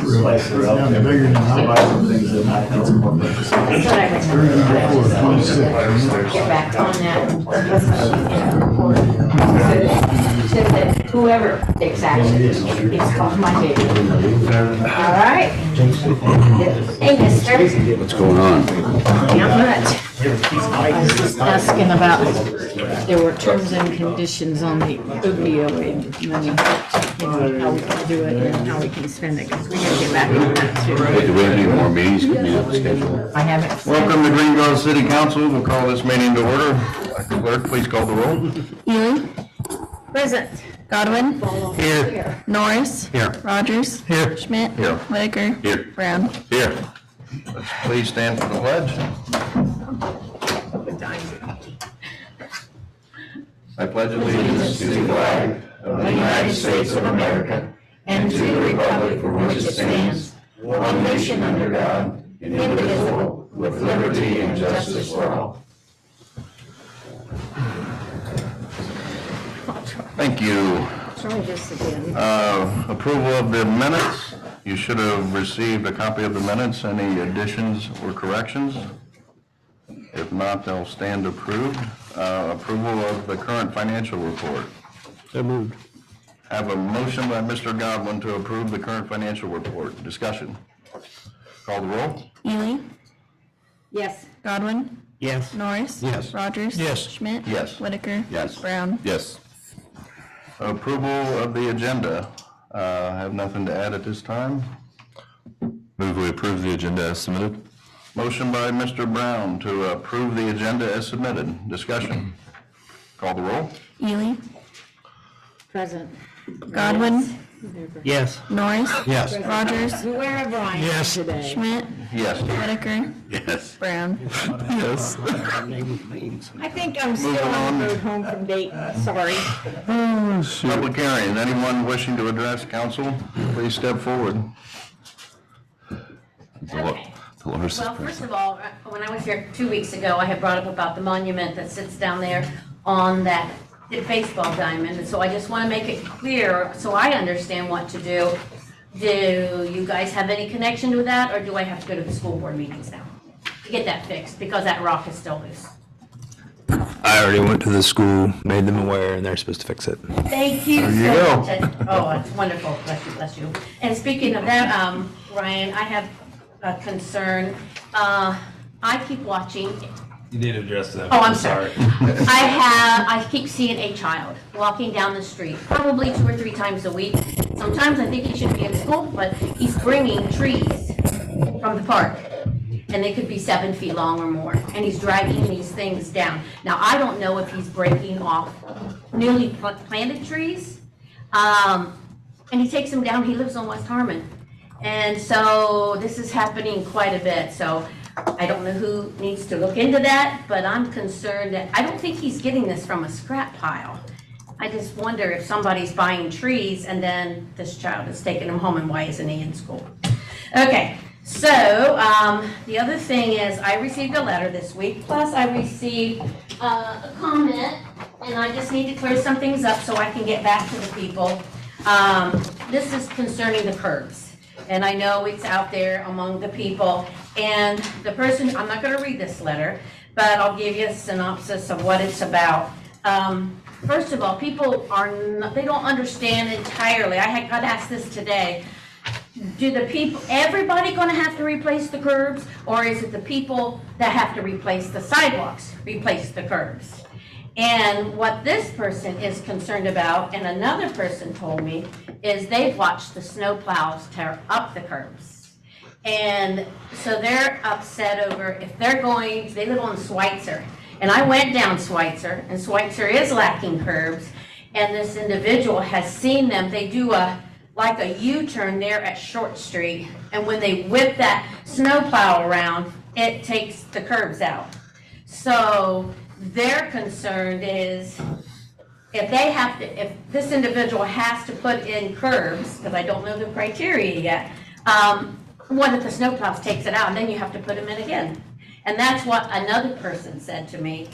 slice it up. Yeah, bigger than I Buy some things that might help more. That's what I remember. Get back on that. So that whoever takes action is off my table. All right. Hey, mister. What's going on? Not much. I was just asking about, there were terms and conditions on the opioid money, how we can do it and how we can spend it, because we gotta get back on that too. Hey, do we have any more meetings coming up scheduled? I haven't. Welcome to Greenville City Council. We'll call this meeting to order. Clerk, please call the roll. Ely, Present. Godwin, Here. Norris, Here. Rogers, Here. Schmidt, Here. Whitaker, Here. Brown. Here. Let's please stand for the pledge. I pledge allegiance to the flag of the United States of America and to the republic for which it stands, one nation under God, indivisible, with liberty and justice for all. Thank you. Try this again. Approval of the minutes. You should have received a copy of the minutes. Any additions or corrections? If not, they'll stand approved. Approval of the current financial report. So moved. Have a motion by Mr. Godwin to approve the current financial report. Discussion. Call the roll. Ely, Yes. Godwin, Yes. Norris. Yes. Rogers. Yes. Schmidt. Yes. Whitaker. Yes. Brown. Yes. Approval of the agenda. Have nothing to add at this time. Move we approve the agenda as submitted. Motion by Mr. Brown to approve the agenda as submitted. Discussion. Call the roll. Ely, Present. Godwin, Yes. Norris. Yes. Rogers, Wherever I am Yes. today. Schmidt, Yes. Whitaker, Yes. Brown. Yes. I think I'm still on the road home from Dayton, sorry. Public hearing. Anyone wishing to address council, please step forward. Dolores is Well, first present. of all, when I was here 2 weeks ago, I had brought up about the monument that sits down there on that baseball diamond. And so I just want to make it clear, so I understand what to do. Do you guys have any connection with that, or do I have to go to the school board meetings now to get that fixed, because that rock is still loose? I already went to the school, made them aware, and they're supposed to fix it. Thank you you so go. much. Oh, it's wonderful. Bless you, bless you. And speaking of that, Ryan, I have a concern. I keep watching. You need to address that. Oh, I'm sorry. I keep seeing a child walking down the street, probably 2 or 3 times a week. Sometimes I think he should be in school, but he's bringing trees from the park. And they could be 7 feet long or more. And he's dragging these things down. Now, I don't know if he's breaking off newly planted trees. And he takes them down. He lives on West Harmon. And so this is happening quite a bit. So I don't know who needs to look into that, but I'm concerned that, I don't think he's getting this from a scrap pile. I just wonder if somebody's buying trees and then this child is taking them home, and why isn't he in school? Okay, so the other thing is I received a letter this week, plus I received a comment, and I just need to clear some things up so I can get back to the people. This is concerning the curbs. And I know it's out there among the people. And the person, I'm not going to read this letter, but I'll give you a synopsis of what it's about. First of all, people they don't understand entirely. I got asked this today. Do the people, everybody going to have to replace the curbs? Or is it the people that have to replace the sidewalks, replace the curbs? And what this person is concerned about, and another person told me, is they've watched the snow plows tear up the curbs. And so they're upset over if they're going, they live on Schweitzer. And I went down Schweitzer, and Schweitzer is lacking curbs. And this individual has seen them. They do like a U-turn there at Short Street. And when they whip that snow plow around, it takes the curbs out. So their concern is if this individual has to put in curbs, because I don't know the criteria yet, what if the snowplow takes it out and then you have to put them in again? And that's what another person said to me.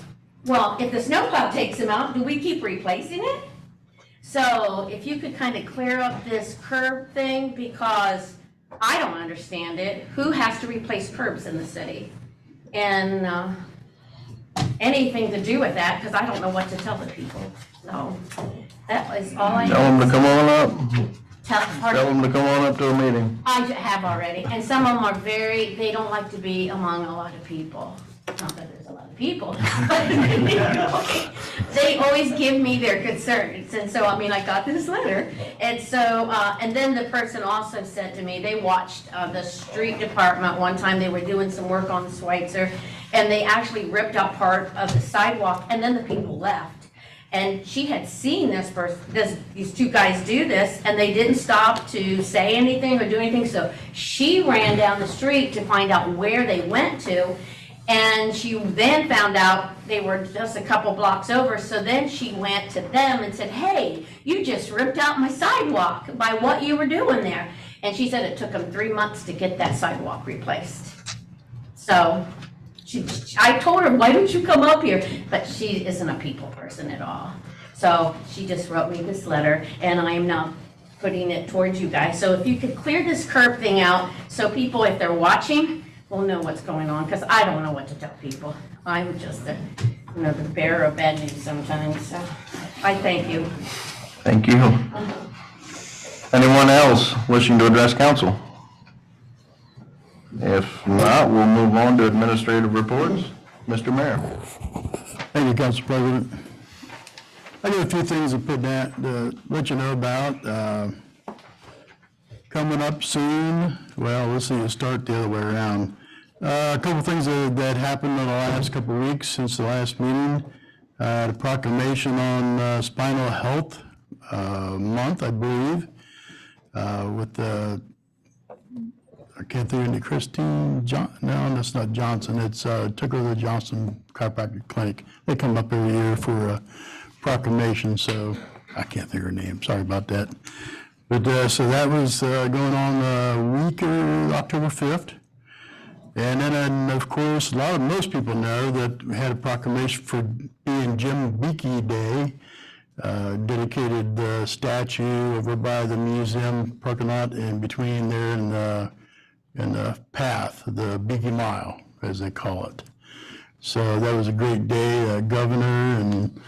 Well, if the snowplow takes them out, do we keep replacing it? So if you could kind of clear up this curb thing, because I don't understand it. Who has to replace curbs in the city? And anything to do with that, because I don't know what to tell the people. So that was all I Tell them to come on up. Tell Tell them to come on up to a meeting. I have already, and some of them are they don't like to be among a lot of people. Not that there's a lot of people, but they always give me their concerns. And so, I got this letter. And so, and then the person also said to me, they watched the street department one time, they were doing some work on Schweitzer, and they actually ripped out part of the sidewalk, and then the people left. And she had seen these two guys do this, and they didn't stop to say anything or do anything. So she ran down the street to find out where they went to, and she then found out they were just a couple blocks over. So then she went to them and said, "Hey, you just ripped out my sidewalk by what you were doing there." And she said it took them 3 months to get that sidewalk replaced. So I told her, "Why don't you come up here?" But she isn't a people person at all. So she just wrote me this letter, and I am now putting it towards you guys. So if you could clear this curb thing out, so people, if they're watching, will know what's going on, because I don't know what to tell people. I'm just the bearer of bad news sometimes. So I thank you. Thank you. Anyone else wishing to address council? If not, we'll move on to administrative reports. Mr. Mayor. Thank you, Council President. I got a few things to put that, to let you know about. Coming up soon, well, let's see, it'll start the other way around. A couple things that happened in the last couple of weeks since the last meeting. The proclamation on spinal health month, I believe, with the I can't think of it, Christine no, that's not Johnson. It's took over the Johnson Chiropractic Clinic. They come up every year for a proclamation, so I can't think of her name. Sorry about that. But so that was going on the week of October 5th. And then, of course, most people know that we had a proclamation for being Jim Beakey Day, dedicated statue over by the museum parking lot in between there and the path, the Beakey Mile, as they call it. So that was a great day. Governor and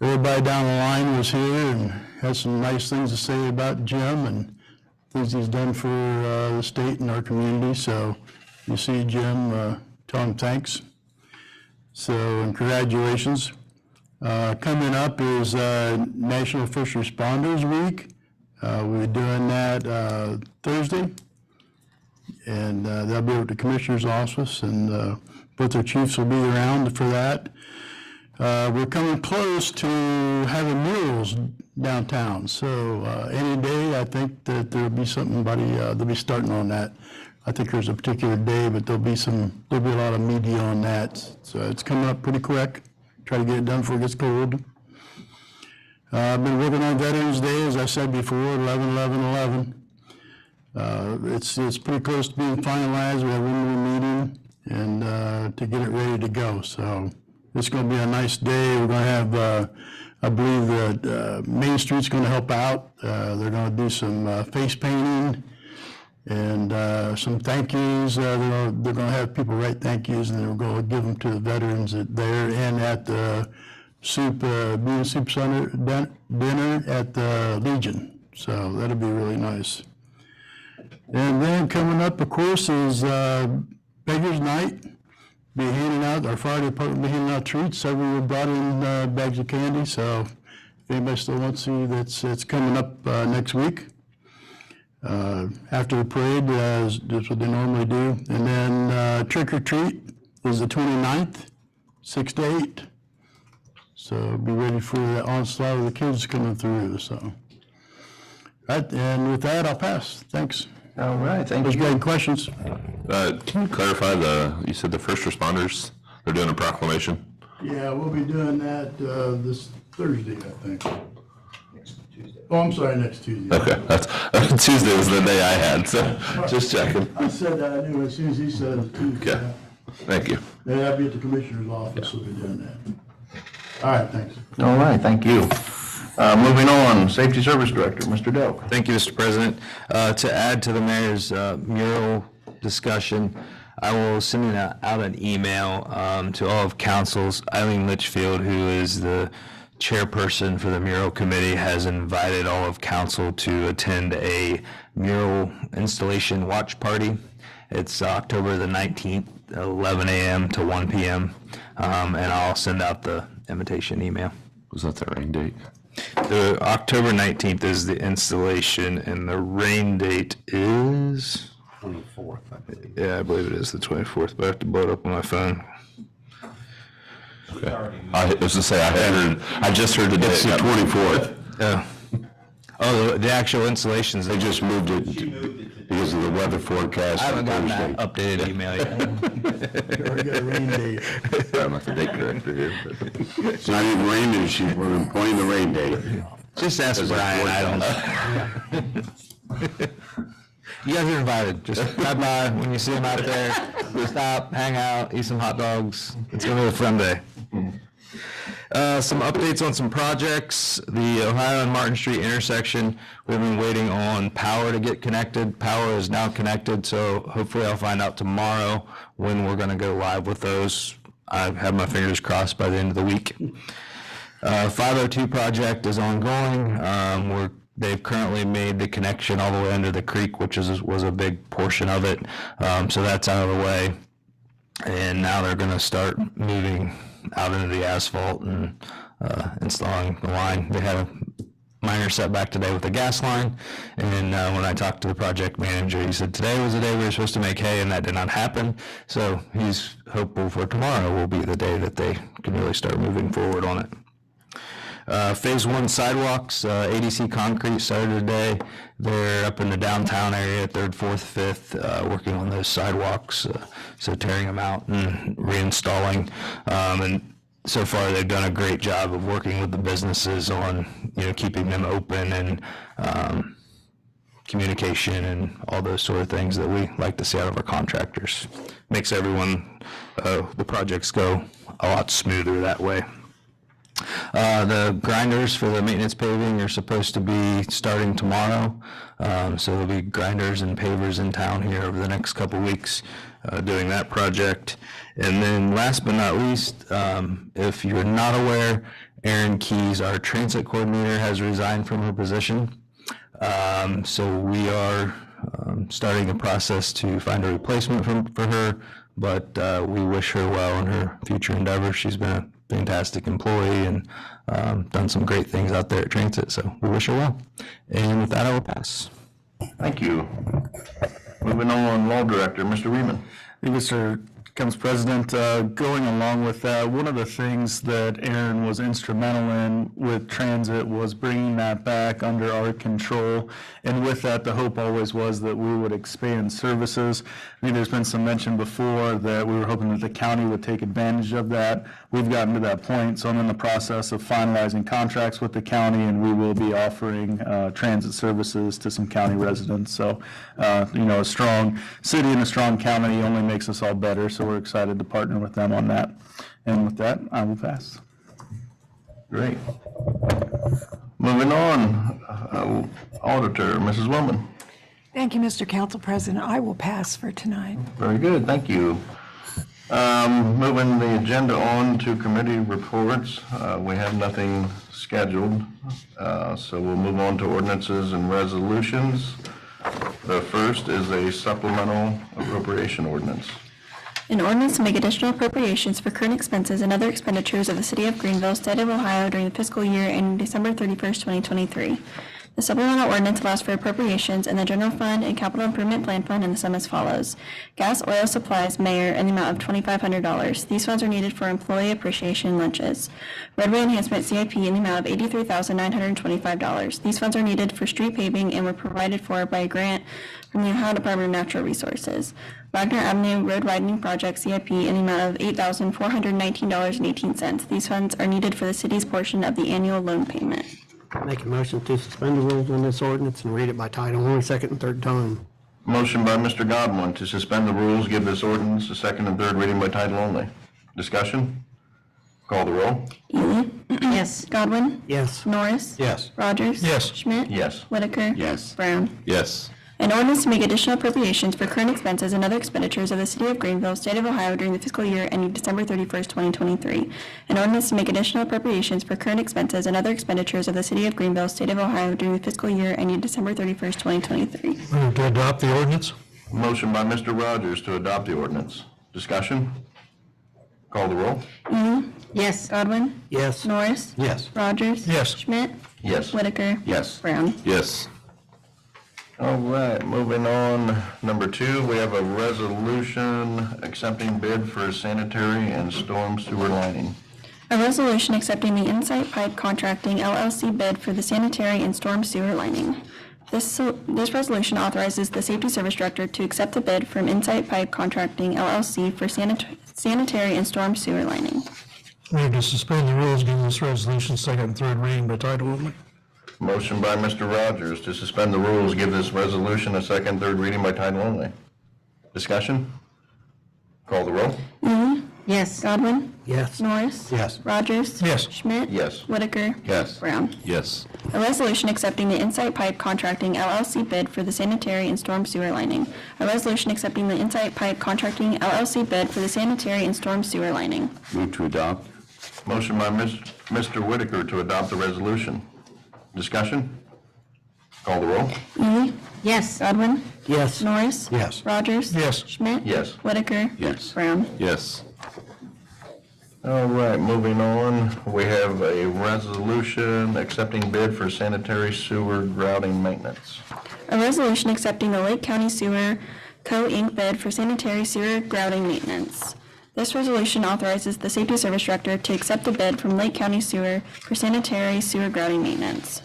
everybody down the line was here and had some nice things to say about Jim and things he's done for the state and our community. So you see Jim, tell him thanks. So, and congratulations. Coming up is National First Responders Week. We're doing that Thursday. And they'll be at the Commissioner's office, and both their chiefs will be around for that. We're coming close to having murals downtown, so any day I think that there'll be somebody, they'll be starting on that. I think there's a particular day, but there'll be a lot of media on that. So it's coming up pretty quick. Try to get it done before it gets cold. I've been working on Veterans Day, as I said before, 11/11/11. It's pretty close to being finalized. We have one more meeting and to get it ready to go. So it's going to be a nice day. We're going to have, I believe that Main Street's going to help out. They're going to do some face painting and some thank yous. They're going to have people write thank yous, and they're going to give them to the veterans there and at the Bean Soup Center dinner at the Legion. So that'll be really nice. And then coming up, of course, is Beggars Night. Be handing out, our fire department will be handing out treats. Several brought in bags of candy, so if anybody still wants to see, it's coming up next week. After the parade, that's what they normally do. And then Trick or Treat is the 29th, 6 to 8. So be ready for the onslaught of the kids coming through. So, right, and with that, I'll pass. Thanks. All right, thank There's you. any questions? Can you clarify you said the first responders, they're doing a proclamation? Yeah, we'll be doing that this Thursday, I think. Oh, I'm sorry, next Tuesday. Okay, that's Tuesday was the day I had, so just checking. I said that, I knew as soon as he said it. Tuesday. Okay, thank you. Yeah, I'll be at the Commissioner's office, we'll be doing that. All right, thanks. All right, thank you. Moving on, Safety Service Director, Mr. Delk. Thank you, Mr. President. To add to the mayor's mural discussion, I will send out an email to all of councils. Eileen Litchfield, who is the chairperson for the mural committee, has invited all of council to attend a mural installation watch party. It's October the 19th, 11 a.m. to 1 p.m. And I'll send out the invitation email. Was that the rain date? The October 19th is the installation, and the rain date is 24th, I believe. Yeah, I believe it is the 24th, but I have to blow it up on my phone. Okay. I was to say, I just heard today. It's the 24th. Yeah. Oh, the actual installations, They just moved it because of the weather forecast. I haven't gotten Thursday. that updated email yet. Already got a rain date. I'm not the date corrector here. It's not even raining, we're pointing the rain date. Just ask Brian, I don't know. You guys are invited. Just drive by when you see him out there. Stop, hang out, eat some hot dogs. It's going to be a fun day. Some updates on some projects. The Ohio and Martin Street intersection, we've been waiting on power to get connected. Power is now connected, so hopefully I'll find out tomorrow when we're going to go live with those. I have my fingers crossed by the end of the week. 502 project is ongoing. They've currently made the connection all the way under the creek, which was a big portion of it. So that's out of the way. And now they're going to start moving out into the asphalt and installing the line. They had a minor setback today with the gas line. And when I talked to the project manager, he said today was the day we were supposed to make hay, and that did not happen. So he's hopeful for tomorrow will be the day that they can really start moving forward on it. Phase 1 sidewalks, ADC Concrete started today. They're up in the downtown area, 3rd, 4th, 5th, working on those sidewalks, so tearing them out and reinstalling. And so far, they've done a great job of working with the businesses on, keeping them open and communication and all those sort of things that we like to see out of our contractors. Makes everyone, the projects go a lot smoother that way. The grinders for the maintenance paving are supposed to be starting tomorrow. So there'll be grinders and pavers in town here over the next couple weeks doing that project. And then last but not least, if you're not aware, Erin Keys, our transit coordinator, has resigned from her position. So we are starting a process to find a replacement for her, but we wish her well in her future endeavors. She's been a fantastic employee and done some great things out there at Transit, so we wish her well. And with that, I will pass. Thank you. Moving on, Law Director, Mr. Riemann. Mr. Council President, going along with that, one of the things that Aaron was instrumental in with transit was bringing that back under our control. And with that, the hope always was that we would expand services. I mean, there's been some mention before that we were hoping that the county would take advantage of that. We've gotten to that point, so I'm in the process of finalizing contracts with the county, and we will be offering transit services to some county residents. So, a strong city and a strong county only makes us all better, so we're excited to partner with them on that. And with that, I will pass. Great. Moving on, Auditor, Mrs. Wilman. Thank you, Mr. Council President. I will pass for tonight. Very good, thank you. Moving the agenda on to committee reports. We have nothing scheduled, so we'll move on to ordinances and resolutions. The first is a supplemental appropriation ordinance. An ordinance to make additional appropriations for current expenses and other expenditures of the City of Greenville, State of Ohio during the fiscal year ending December 31st, 2023. The supplemental ordinance allows for appropriations in the General Fund and Capital Improvement Plan Fund in the sum as follows. Gas, oil supplies, mayor, in the amount of $2,500. These funds are needed for employee appreciation lunches. Roadway enhancement CIP in the amount of $83,925. These funds are needed for street paving and were provided for by a grant from the Ohio Department of Natural Resources. Wagner Avenue Road Widening Project CIP in the amount of $8,419.18. These funds are needed for the city's portion of the annual loan payment. Make a motion to suspend the rules on this ordinance and read it by title only, second and third time. Motion by Mr. Godwin to suspend the rules, give this ordinance a second and third reading by title only. Discussion? Call the roll. Ely, Yes. Godwin, Yes. Norris. Yes. Rogers. Yes. Schmidt. Yes. Whitaker. Yes. Brown. Yes. An ordinance to make additional appropriations for current expenses and other expenditures of the City of Greenville, State of Ohio during the fiscal year ending December 31st, 2023. An ordinance to make additional appropriations for current expenses and other expenditures of the City of Greenville, State of Ohio during the fiscal year ending December 31st, 2023. Move to adopt the ordinance? Motion by Mr. Rogers to adopt the ordinance. Discussion? Call the roll. Ely, Yes. Godwin, Yes. Norris. Yes. Rogers. Yes. Schmidt. Yes. Whitaker. Yes. Brown. Yes. All right, moving on. Number 2, we have a resolution accepting bid for sanitary and storm sewer lining. A resolution accepting the Insight Pipe Contracting LLC bid for the sanitary and storm sewer lining. This resolution authorizes the Safety Service Director to accept the bid from Insight Pipe Contracting LLC for sanitary and storm sewer lining. Move to suspend the rules, give this resolution second and third reading by title only? Motion by Mr. Rogers to suspend the rules, give this resolution a second, third reading by title only. Discussion? Call the roll. Ely, Yes. Godwin, Yes. Norris. Yes. Rogers. Yes. Schmidt. Yes. Whitaker. Yes. Brown. Yes. A resolution accepting the Insight Pipe Contracting LLC bid for the sanitary and storm sewer lining. A resolution accepting the Insight Pipe Contracting LLC bid for the sanitary and storm sewer lining. Move to adopt. Motion by Mr. Whitaker to adopt the resolution. Discussion? Call the roll. Ely, Yes. Godwin, Yes. Norris. Yes. Rogers. Yes. Schmidt. Yes. Whitaker. Yes. Brown. Yes. All right, moving on, we have a resolution accepting bid for sanitary sewer grouting maintenance. A resolution accepting the Lake County Sewer Co. Inc. bid for sanitary sewer grouting maintenance. This resolution authorizes the Safety Service Director to accept a bid from Lake County Sewer for sanitary sewer grouting maintenance.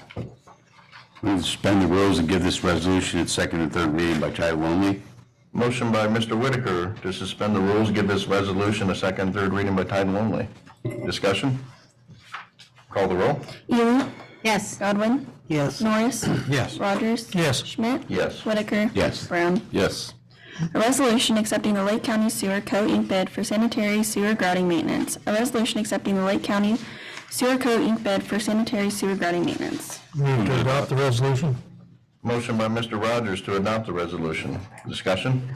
Move to suspend the rules and give this resolution its second and third reading by title only. Motion by Mr. Whitaker to suspend the rules, give this resolution a second, third reading by title only. Discussion? Call the roll. Ely, Yes. Godwin, Yes. Norris. Yes. Rogers. Yes. Schmidt. Yes. Whitaker. Yes. Brown. Yes. A resolution accepting the Lake County Sewer Co. Inc. bid for sanitary sewer grouting maintenance. A resolution accepting the Lake County Sewer Co. Inc. bid for sanitary sewer grouting maintenance. Move to adopt the resolution? Motion by Mr. Rogers to adopt the resolution. Discussion?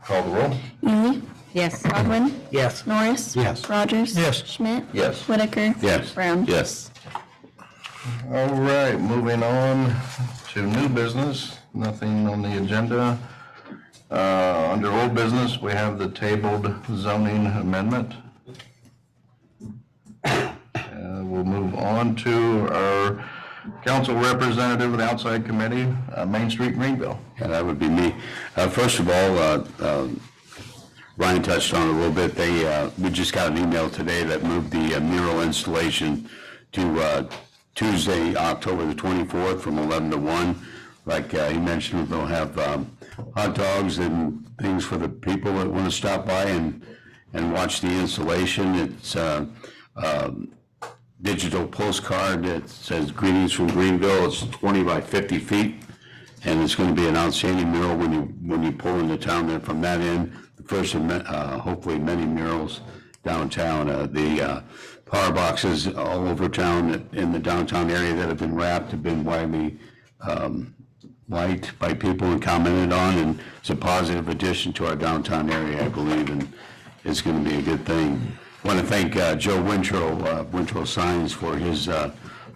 Call the roll. Ely, Yes. Godwin, Yes. Norris. Yes. Rogers. Yes. Schmidt. Yes. Whitaker. Yes. Brown. Yes. All right, moving on to new business, nothing on the agenda. Under old business, we have the tabled zoning amendment. We'll move on to our council representative of the outside committee, Main Street Greenville. Yeah, that would be me. First of all, Ryan touched on it a little bit. We just got an email today that moved the mural installation to Tuesday, October the 24th from 11 to 1. Like he mentioned, they'll have hot dogs and things for the people that want to stop by and watch the installation. It's digital postcard that says "Greetings from Greenville." It's 20 by 50 feet, and it's going to be an outstanding mural when you pull into town. There from that end, the first of hopefully many murals downtown. The power boxes all over town in the downtown area that have been wrapped have been widely liked by people and commented on, and it's a positive addition to our downtown area, I believe, and it's going to be a good thing. I want to thank Joe Wintrow Signs, for his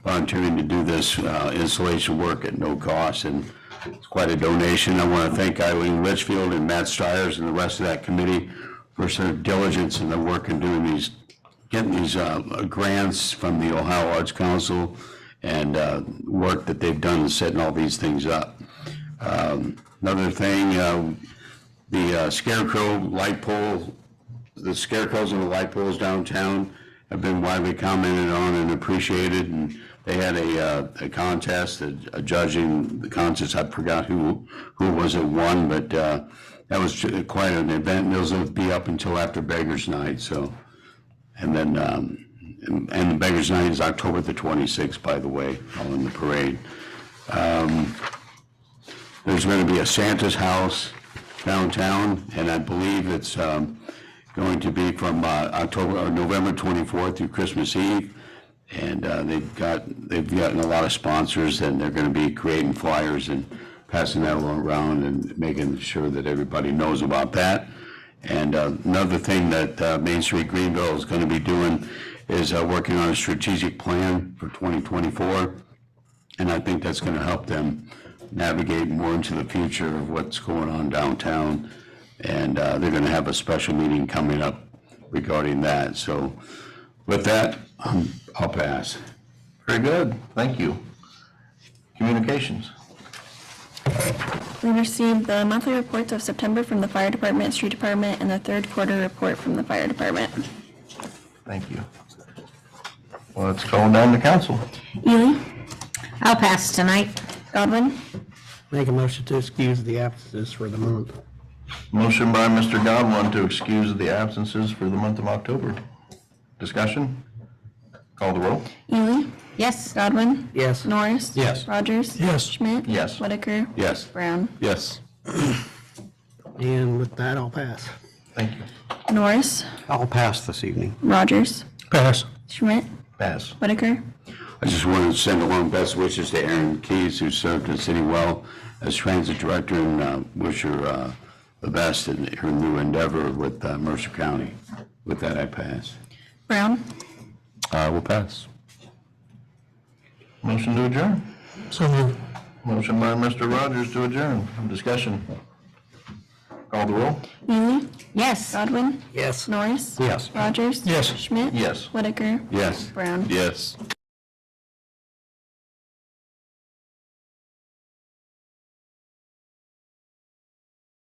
volunteering to do this installation work at no cost, and it's quite a donation. I want to thank Eileen Litchfield and Matt Stiers and the rest of that committee for their diligence and their work in getting these grants from the Ohio Arts Council and work that they've done in setting all these things up. Another thing, the scarecrow light pole. The scarecrows and the light poles downtown have been widely commented on and appreciated, and they had a contest, a judging the contest. I forgot who was it won, but that was quite an event. Those will be up until after Beggars Night. So, and then and the Beggars Night is October the 26th, by the way, following the parade. There's going to be a Santa's house downtown, and I believe it's going to be from November 24th through Christmas Eve. And they've gotten a lot of sponsors, and they're going to be creating flyers and passing that around and making sure that everybody knows about that. And another thing that Main Street Greenville is going to be doing is working on a strategic plan for 2024. And I think that's going to help them navigate more into the future of what's going on downtown. And they're going to have a special meeting coming up regarding that. So with that, I'll pass. Very good, thank you. Communications. We received the monthly reports of September from the fire department, street department, and the third quarter report from the fire department. Thank you. Well, let's call down to council. Ely, I'll pass tonight. Godwin, Make a motion to excuse the absences for the month. Motion by Mr. Godwin to excuse the absences for the month of October. Discussion? Call the roll. Ely, Yes. Godwin, Yes. Norris. Yes. Rogers. Yes. Schmidt. Yes. Whitaker. Yes. Brown. Yes. And with that, I'll pass. Thank you. Norris, I'll pass this evening. Rogers, Pass. Schmidt, Pass. Whitaker. I just want to send along best wishes to Erin Keys, who served the city well as transit director, and wish her the best in her new endeavor with Mercer County. With that, I pass. Brown, I will pass. Motion to adjourn. So moved. Motion by Mr. Rogers to adjourn. Discussion. Call the roll. Ely, Yes. Godwin, Yes. Norris. Yes. Rogers. Yes. Schmidt. Yes. Whitaker. Yes. Brown. Yes.